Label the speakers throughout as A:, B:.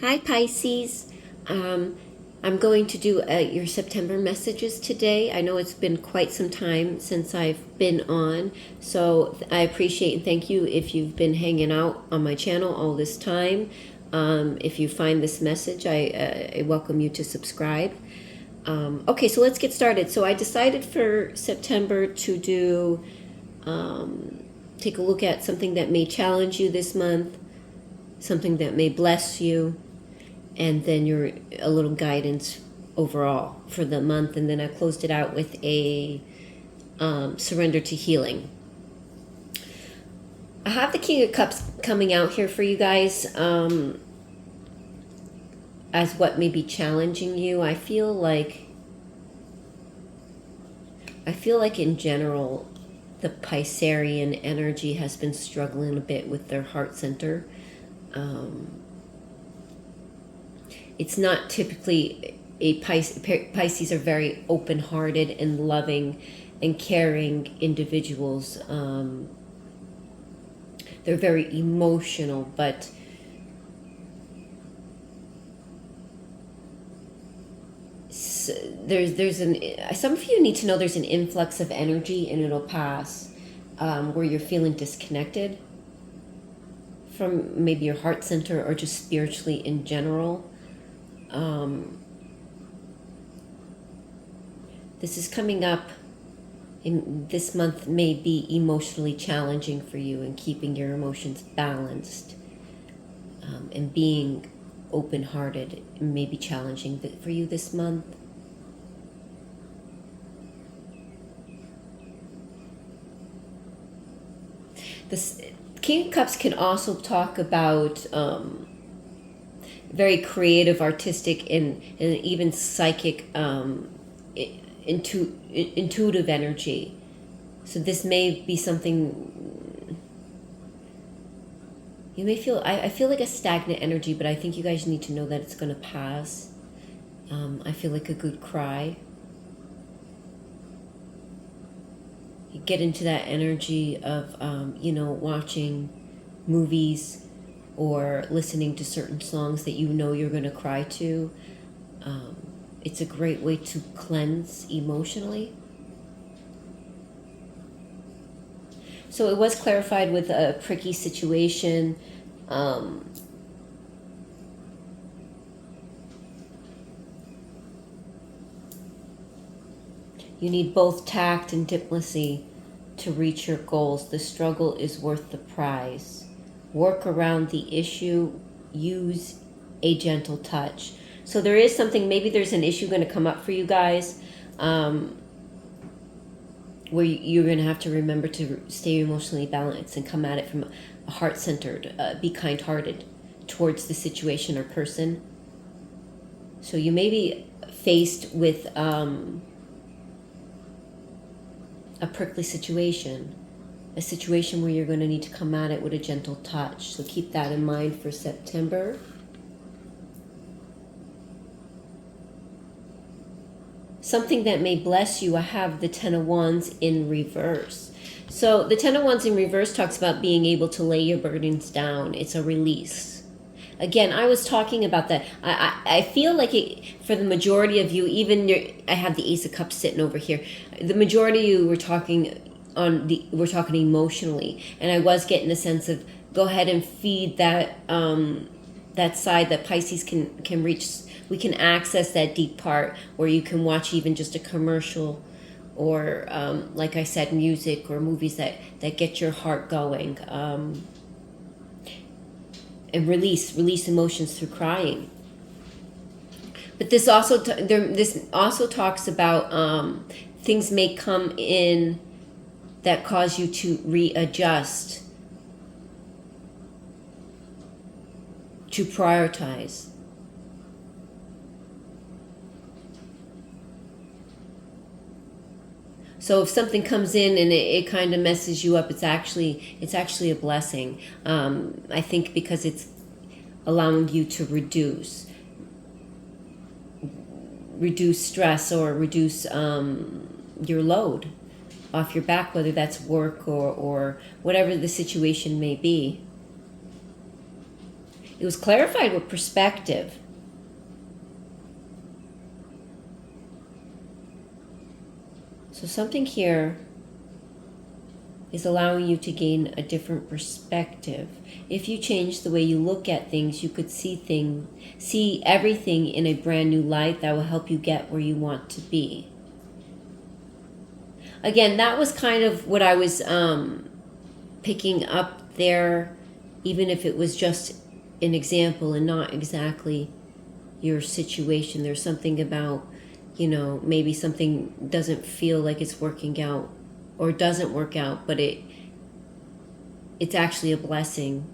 A: Hi, Pisces. Um, I'm going to do your September messages today. I know it's been quite some time since I've been on, so I appreciate and thank you if you've been hanging out on my channel all this time. If you find this message, I welcome you to subscribe. Okay, so let's get started. So I decided for September to do take a look at something that may challenge you this month, something that may bless you, and then a little guidance overall for the month. And then I closed it out with a surrender to healing. I have the King of Cups coming out here for you guys as what may be challenging you. I feel like in general the Piscean energy has been struggling a bit with their heart center. It's not typically a Pisces are very open-hearted and loving and caring individuals. They're very emotional, but there's some of you need to know there's an influx of energy and it'll pass, where you're feeling disconnected from maybe your heart center or just spiritually in general. This is coming up in this month may be emotionally challenging for you, and keeping your emotions balanced and being open-hearted may be challenging for you this month. This King of Cups can also talk about very creative, artistic, and even psychic, intuitive energy. So this may be something you may feel. I feel like a stagnant energy, but I think you guys need to know that it's going to pass. I feel like a good cry. You get into that energy of watching movies or listening to certain songs that you know you're going to cry to. It's a great way to cleanse emotionally. So it was clarified with a pricky situation. You need both tact and diplomacy to reach your goals. The struggle is worth the prize. Work around the issue. Use a gentle touch. So there is something, maybe there's an issue going to come up for you guys where you're going to have to remember to stay emotionally balanced and come at it from a heart-centered, be kind-hearted towards the situation or person. So you may be faced with a prickly situation, a situation where you're going to need to come at it with a gentle touch. So keep that in mind for September. Something that may bless you, I have the Ten of Wands in reverse. So the Ten of Wands in reverse talks about being able to lay your burdens down. It's a release. Again, I was talking about that. I feel like for the majority of you, I have the Ace of Cups sitting over here. The majority of you were talking emotionally, and I was getting a sense of go ahead and feed that that side that Pisces can reach. We can access that deep part where you can watch even just a commercial, or like I said, music or movies that get your heart going. And release emotions through crying. But this also talks about things may come in that cause you to readjust, to prioritize. So if something comes in and it kind of messes you up, it's actually a blessing. I think because it's allowing you to reduce stress or reduce your load off your back, whether that's work or whatever the situation may be. It was clarified with perspective. So something here is allowing you to gain a different perspective. If you change the way you look at things, you could see everything in a brand new light that will help you get where you want to be. Again, that was kind of what I was picking up there, even if it was just an example and not exactly your situation. There's something about, maybe something doesn't feel like it's working out or doesn't work out, but it's actually a blessing.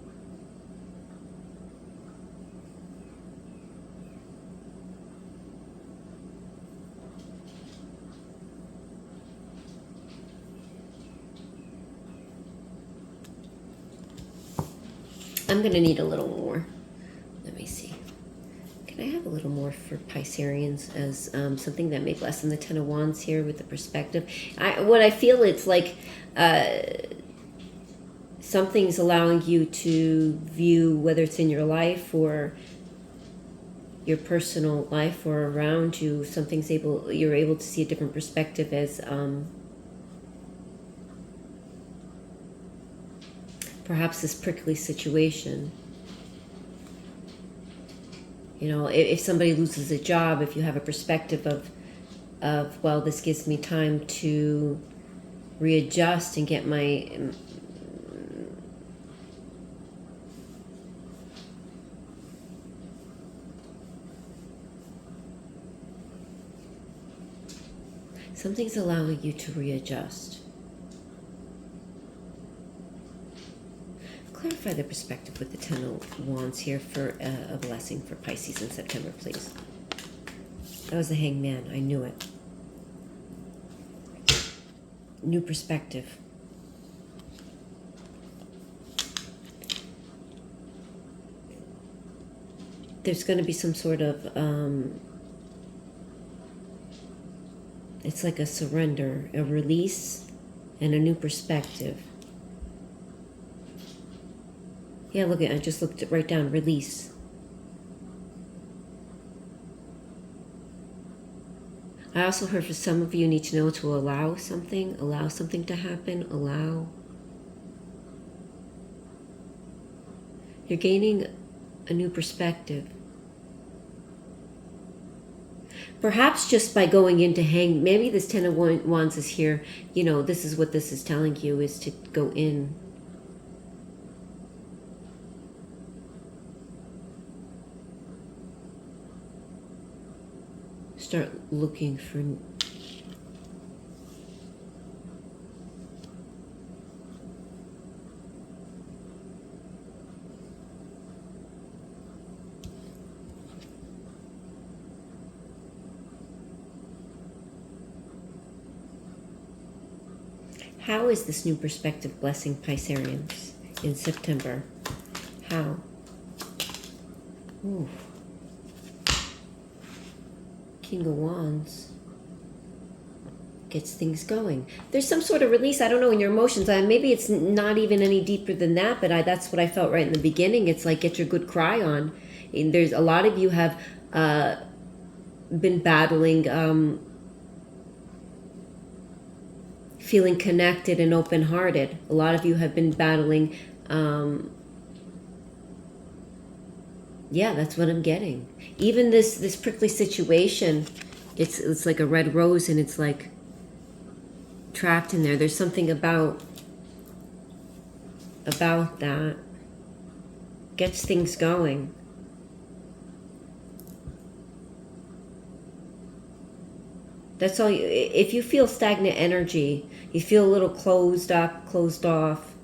A: I'm going to need a little more. Let me see. Can I have a little more for Pisceans as something that may lessen the Ten of Wands here with the perspective? What I feel, it's like something's allowing you to view, whether it's in your life or your personal life or around you, you're able to see a different perspective as perhaps this prickly situation. If somebody loses a job, if you have a perspective of well, this gives me time to readjust and get my something's allowing you to readjust. Clarify the perspective with the Ten of Wands here for a blessing for Pisces in September, please. That was the Hangman. I knew it. New perspective. There's going to be some sort of it's like a surrender, a release, and a new perspective. Yeah, look at, I just looked right down, release. I also heard for some of you need to know to allow something to happen, allow. You're gaining a new perspective. Perhaps just by going into maybe this Ten of Wands is here, this is what this is telling you, is to go in. Start looking for how is this new perspective blessing Pisceans in September? How? Ooh. King of Wands gets things going. There's some sort of release, I don't know, in your emotions. Maybe it's not even any deeper than that, but that's what I felt right in the beginning. It's like, get your good cry on. And there's a lot of you have been battling feeling connected and open-hearted. A lot of you have been battling yeah, that's what I'm getting. Even this prickly situation, it's like a red rose, and it's like trapped in there. There's something about that gets things going. That's all. If you feel stagnant energy, you feel a little closed up, closed off,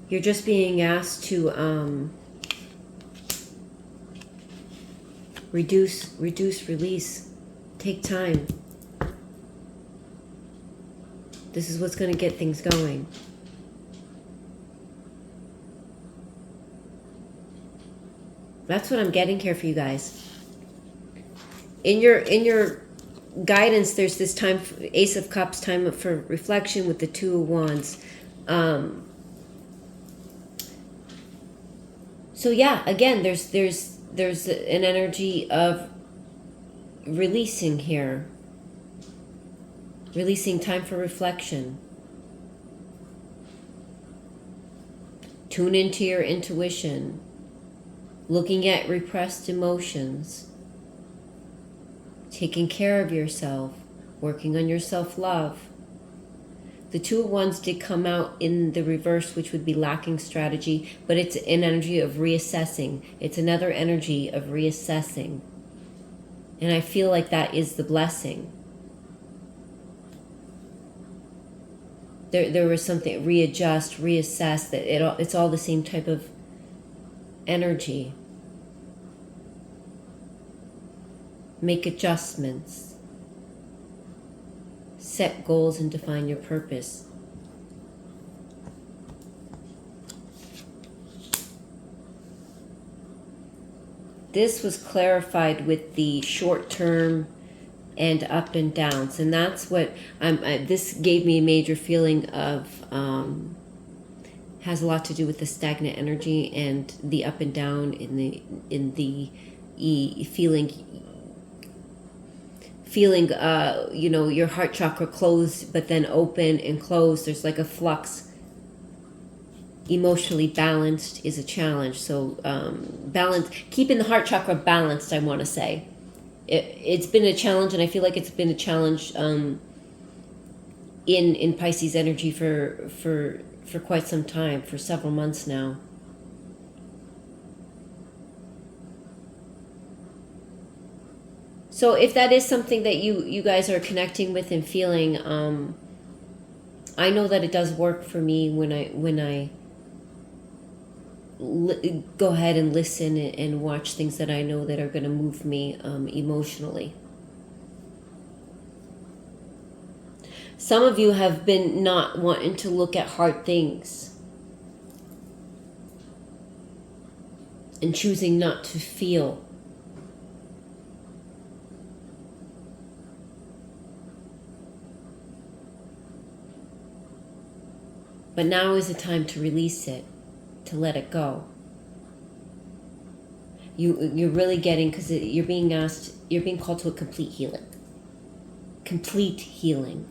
A: you're just being asked to reduce, release, take time. This is what's going to get things going. That's what I'm getting here for you guys. In your guidance, there's this time, Ace of Cups, time for reflection with the Two of Wands. So yeah, again, there's an energy of releasing here, releasing time for reflection. Tune into your intuition, looking at repressed emotions, taking care of yourself, working on your self-love. The Two of Wands did come out in the reverse, which would be lacking strategy, but it's an energy of reassessing. It's another energy of reassessing. And I feel like that is the blessing. There was something, readjust, reassess, that it's all the same type of energy. Make adjustments. Set goals and define your purpose. This was clarified with the short term and up and downs, and that's what this gave me a major feeling of, has a lot to do with the stagnant energy and the up and down in the feeling your heart chakra closed but then open and closed. There's like a flux. Emotionally balanced is a challenge. So balance, keeping the heart chakra balanced, I want to say. It's been a challenge, and I feel like it's been a challenge in Pisces energy for quite some time, for several months now. So if that is something that you guys are connecting with and feeling, I know that it does work for me when I go ahead and listen and watch things that I know that are going to move me emotionally. Some of you have been not wanting to look at hard things and choosing not to feel. But now is the time to release it, to let it go. You're really getting, because you're being asked, you're being called to a complete healing. Complete healing.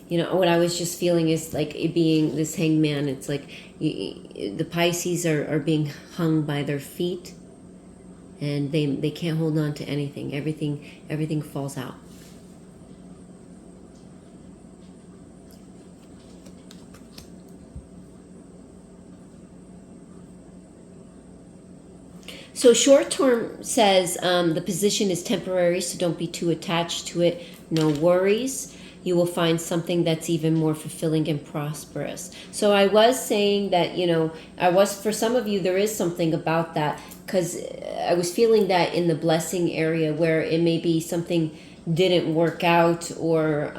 A: What I was just feeling is like it being this hangman. It's like the Pisces are being hung by their feet. And they can't hold on to anything. Everything falls out. So short term says the position is temporary, so don't be too attached to it. No worries. You will find something that's even more fulfilling and prosperous. So I was saying that, for some of you, there is something about that, because I was feeling that in the blessing area where it may be something didn't work out or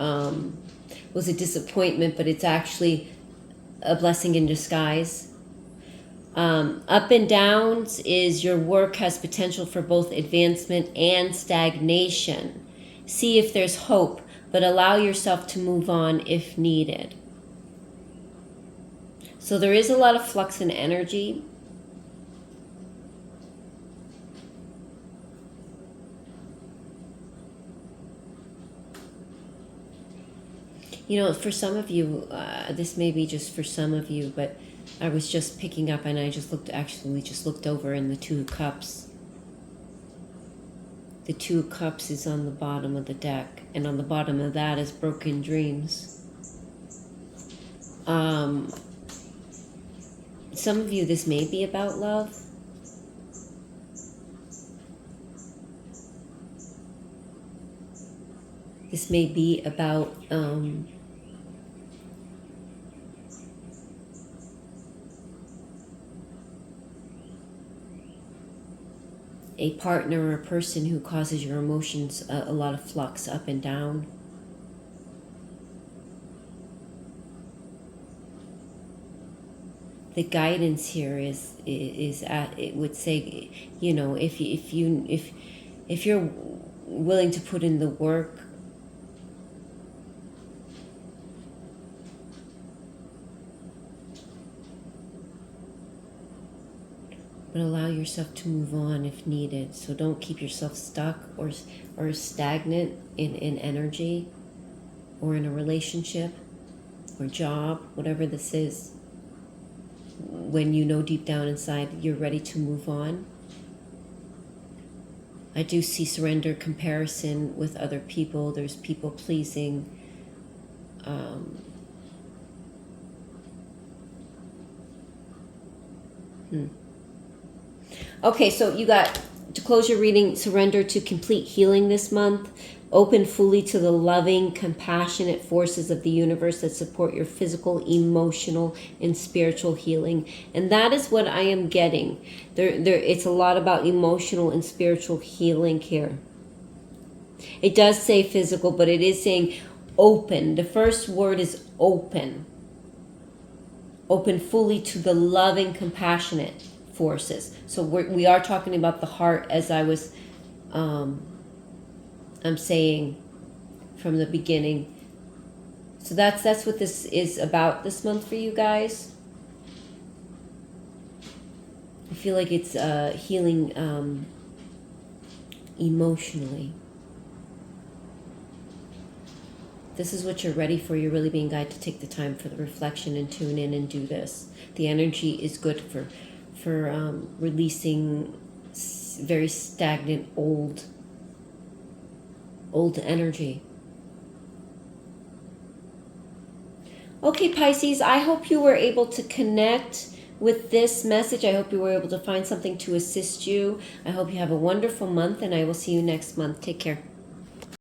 A: was a disappointment, but it's actually a blessing in disguise. Up and downs is your work has potential for both advancement and stagnation. See if there's hope, but allow yourself to move on if needed. So there is a lot of flux and energy. For some of you, this may be just for some of you, but I was just picking up and I just looked over in the Two of Cups. The Two of Cups is on the bottom of the deck, and on the bottom of that is broken dreams. Some of you, this may be about love. This may be about a partner or a person who causes your emotions a lot of flux up and down. The guidance here is it would say, if you're willing to put in the work, but allow yourself to move on if needed. So don't keep yourself stuck or stagnant in energy or in a relationship or job, whatever this is. When you know deep down inside you're ready to move on. I do see surrender, comparison with other people. There's people pleasing. Okay, so you got, to close your reading, surrender to complete healing this month. Open fully to the loving, compassionate forces of the universe that support your physical, emotional, and spiritual healing. And that is what I am getting. It's a lot about emotional and spiritual healing here. It does say physical, but it is saying open. The first word is open. Open fully to the loving, compassionate forces. So we are talking about the heart, as I was I'm saying from the beginning. So that's what this is about this month for you guys. I feel like it's healing emotionally. This is what you're ready for. You're really being guided to take the time for the reflection and tune in and do this. The energy is good for releasing very stagnant old energy. Okay, Pisces, I hope you were able to connect with this message. I hope you were able to find something to assist you. I hope you have a wonderful month, and I will see you next month. Take care.